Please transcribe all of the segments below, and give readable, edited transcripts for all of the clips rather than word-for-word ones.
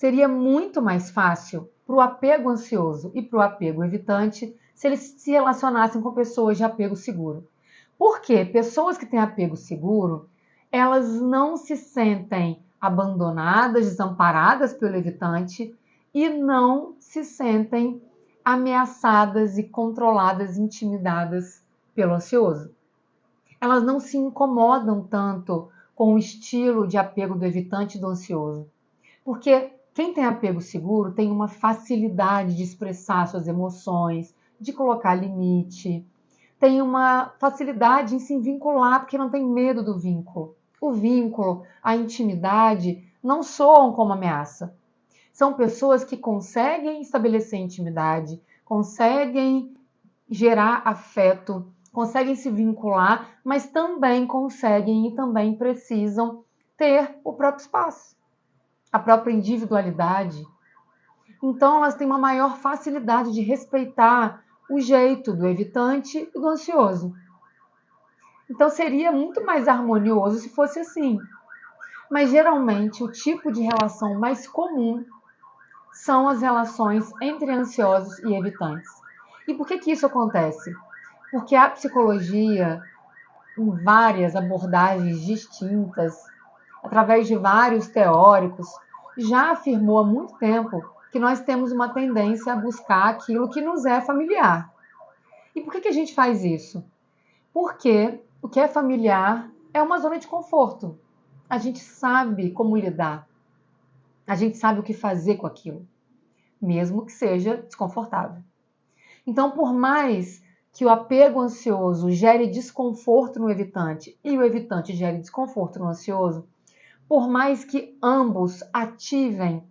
seria muito mais fácil para o apego ansioso e para o apego evitante se eles se relacionassem com pessoas de apego seguro. Por quê? Pessoas que têm apego seguro, elas não se sentem abandonadas, desamparadas pelo evitante e não se sentem ameaçadas e controladas, intimidadas pelo ansioso. Elas não se incomodam tanto com o estilo de apego do evitante e do ansioso. Porque quem tem apego seguro tem uma facilidade de expressar suas emoções, de colocar limite, tem uma facilidade em se vincular porque não tem medo do vínculo. O vínculo, a intimidade não soam como ameaça. São pessoas que conseguem estabelecer intimidade, conseguem gerar afeto, conseguem se vincular, mas também conseguem e também precisam ter o próprio espaço, a própria individualidade. Então, elas têm uma maior facilidade de respeitar o jeito do evitante e do ansioso. Então, seria muito mais harmonioso se fosse assim. Mas, geralmente, o tipo de relação mais comum são as relações entre ansiosos e evitantes. E por que isso acontece? Porque a psicologia, em várias abordagens distintas, através de vários teóricos, já afirmou há muito tempo que nós temos uma tendência a buscar aquilo que nos é familiar. E por que a gente faz isso? Porque o que é familiar é uma zona de conforto. A gente sabe como lidar. A gente sabe o que fazer com aquilo, mesmo que seja desconfortável. Então, por mais que o apego ansioso gere desconforto no evitante e o evitante gere desconforto no ansioso, por mais que ambos ativem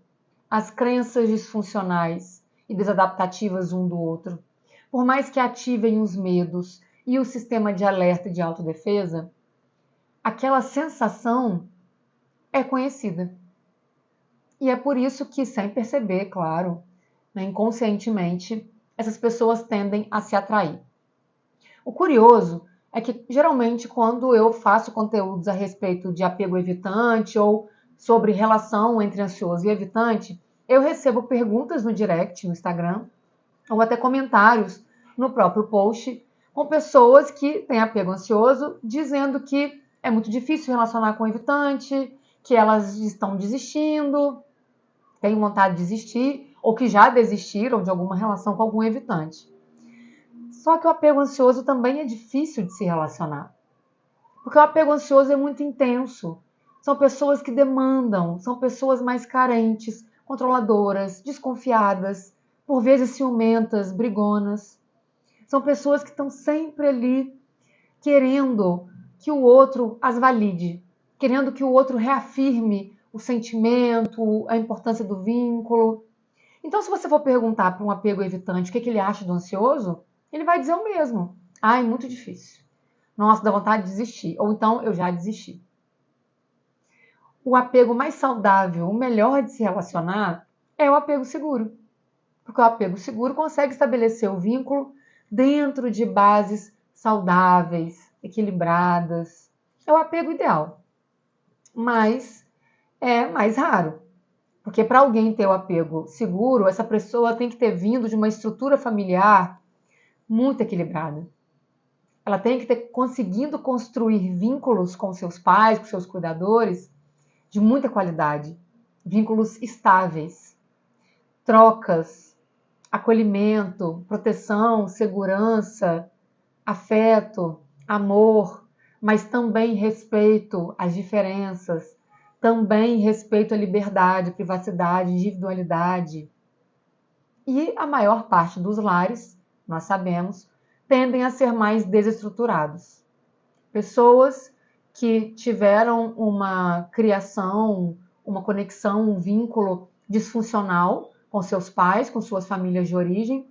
as crenças disfuncionais e desadaptativas um do outro, por mais que ativem os medos e o sistema de alerta e de autodefesa, aquela sensação é conhecida. E é por isso que, sem perceber, claro, inconscientemente, essas pessoas tendem a se atrair. O curioso é que, geralmente, quando eu faço conteúdos a respeito de apego evitante ou sobre relação entre ansioso e evitante, eu recebo perguntas no direct, no Instagram, ou até comentários no próprio post, com pessoas que têm apego ansioso, dizendo que é muito difícil relacionar com o evitante, que elas estão desistindo, têm vontade de desistir, ou que já desistiram de alguma relação com algum evitante. Só que o apego ansioso também é difícil de se relacionar. Porque o apego ansioso é muito intenso. São pessoas que demandam, são pessoas mais carentes, controladoras, desconfiadas, por vezes ciumentas, brigonas. São pessoas que estão sempre ali querendo que o outro as valide, querendo que o outro reafirme o sentimento, a importância do vínculo. Então, se você for perguntar para um apego evitante o que ele acha do ansioso, ele vai dizer o mesmo. Ai, muito difícil. Nossa, dá vontade de desistir. Ou então, eu já desisti. O apego mais saudável, o melhor de se relacionar, é o apego seguro. Porque o apego seguro consegue estabelecer o vínculo dentro de bases saudáveis, equilibradas. É o apego ideal. Mas é mais raro. Porque para alguém ter o apego seguro, essa pessoa tem que ter vindo de uma estrutura familiar muito equilibrada. Ela tem que ter conseguido construir vínculos com seus pais, com seus cuidadores, de muita qualidade. Vínculos estáveis. Trocas, acolhimento, proteção, segurança, afeto, amor, mas também respeito às diferenças, também respeito à liberdade, privacidade, individualidade. E a maior parte dos lares, nós sabemos, tendem a ser mais desestruturados. Pessoas que tiveram uma criação, uma conexão, um vínculo disfuncional com seus pais, com suas famílias de origem,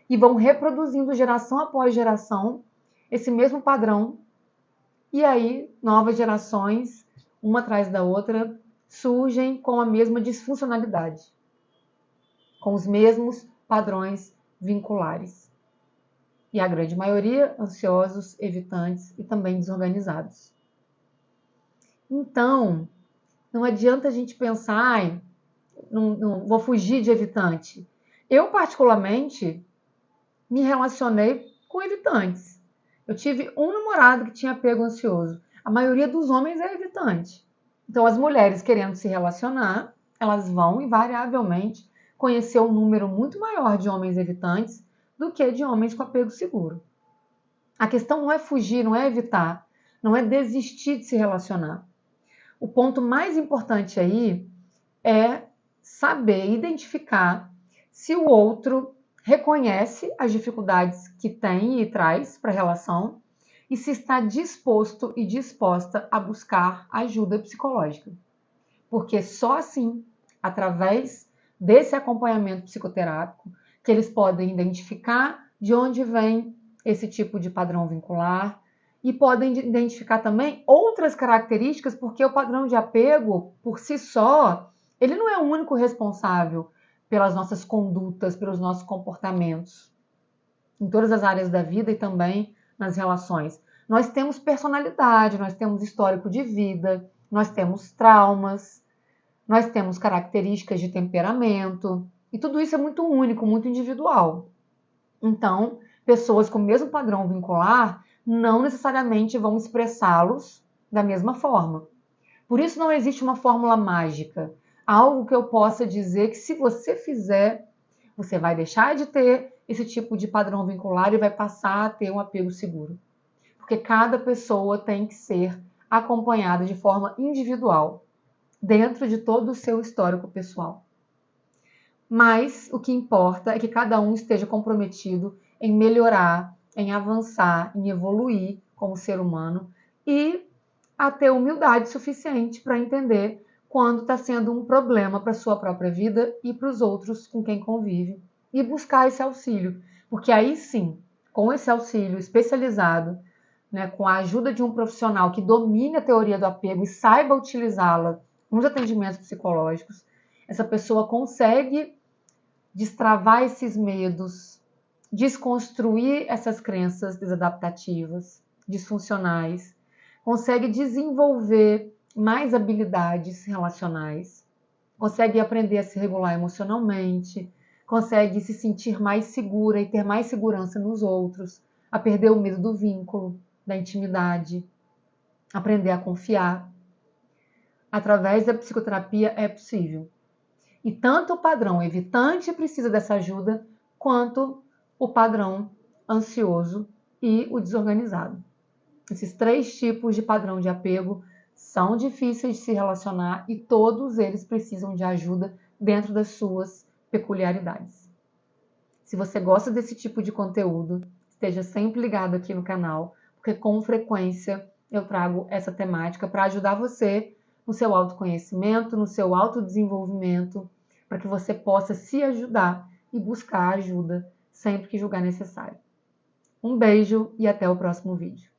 e vão reproduzindo geração após geração esse mesmo padrão. E aí, novas gerações, uma atrás da outra, surgem com a mesma disfuncionalidade, com os mesmos padrões vinculares. E a grande maioria, ansiosos, evitantes e também desorganizados. Então, não adianta a gente pensar, não vou fugir de evitante. Eu, particularmente, me relacionei com evitantes. Eu tive um namorado que tinha apego ansioso. A maioria dos homens é evitante. Então, as mulheres querendo se relacionar, elas vão invariavelmente conhecer um número muito maior de homens evitantes do que de homens com apego seguro. A questão não é fugir, não é evitar, não é desistir de se relacionar. O ponto mais importante aí é saber identificar se o outro reconhece as dificuldades que tem e traz para a relação e se está disposto e disposta a buscar ajuda psicológica. Porque só assim, através desse acompanhamento psicoterápico, que eles podem identificar de onde vem esse tipo de padrão vincular e podem identificar também outras características, porque o padrão de apego, por si só, ele não é o único responsável pelas nossas condutas, pelos nossos comportamentos, em todas as áreas da vida e também nas relações. Nós temos personalidade, nós temos histórico de vida, nós temos traumas, nós temos características de temperamento, e tudo isso é muito único, muito individual. Então, pessoas com o mesmo padrão vincular não necessariamente vão expressá-los da mesma forma. Por isso não existe uma fórmula mágica, algo que eu possa dizer que se você fizer, você vai deixar de ter esse tipo de padrão vincular e vai passar a ter um apego seguro. Porque cada pessoa tem que ser acompanhada de forma individual, dentro de todo o seu histórico pessoal. Mas o que importa é que cada um esteja comprometido em melhorar, em avançar, em evoluir como ser humano e a ter humildade suficiente para entender quando está sendo um problema para a sua própria vida e para os outros com quem convive e buscar esse auxílio. Porque aí sim, com esse auxílio especializado, né, com a ajuda de um profissional que domine a teoria do apego e saiba utilizá-la nos atendimentos psicológicos, essa pessoa consegue destravar esses medos, desconstruir essas crenças desadaptativas, disfuncionais, consegue desenvolver mais habilidades relacionais, consegue aprender a se regular emocionalmente, consegue se sentir mais segura e ter mais segurança nos outros, a perder o medo do vínculo, da intimidade, aprender a confiar. Através da psicoterapia é possível. E tanto o padrão evitante precisa dessa ajuda, quanto o padrão ansioso e o desorganizado. Esses 3 tipos de padrão de apego são difíceis de se relacionar e todos eles precisam de ajuda dentro das suas peculiaridades. Se você gosta desse tipo de conteúdo, esteja sempre ligado aqui no canal, porque com frequência eu trago essa temática para ajudar você no seu autoconhecimento, no seu autodesenvolvimento, para que você possa se ajudar e buscar ajuda sempre que julgar necessário. Um beijo e até o próximo vídeo.